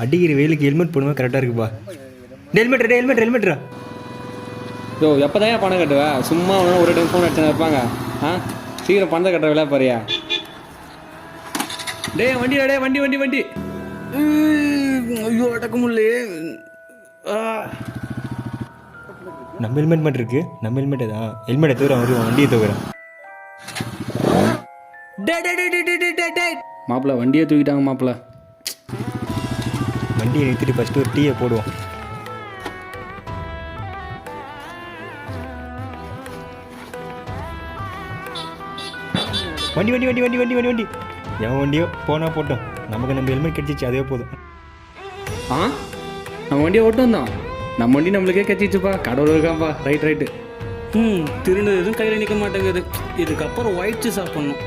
அடிக்கிற வெயிலுக்கு ஹெல்மெட் போடும்போது கரெக்டாக இருக்குப்பா. ஹெல்மெட்ரா. யோ எப்போ தான் பணம் கட்டுவேன்? சும்மா ஒரு டைம் ஃபோன் அடிச்சு இருப்பாங்க. ஆ சீக்கிரம் பணத்தை கட்டுற விளையா பாரியா. வண்டி ஐயோ அடக்க முடியலையே. நம்ம ஹெல்மெட் மட்டும் இருக்கு. நம்ம ஹெல்மெட் தான். ஹெல்மெட்டை தவிர வருவான், வண்டியை தவிர. மாப்பிள்ள வண்டியை தூக்கிட்டாங்க மாப்பிள்ள. வண்டியை நிறுத்திட்டு ஃபஸ்ட்டு ஒரு டீயை போடுவோம். வண்டி எவன் வண்டியோ போனால் போட்டோம். நமக்கு நம்ம ஹெல்மெட் கிடச்சிச்சு, அதே போதும். ஆ நம்ம வண்டியை ஓட்டும் தான். நம்ம வண்டி நம்மளுக்கே கச்சிச்சுப்பா. கடவுள் இருக்காப்பா. ரைட்டு திருண்டு எதுவும் கையில் நிற்க மாட்டேங்குது. இதுக்கப்புறம் ஒயிட் சாப்பிட்ணும்.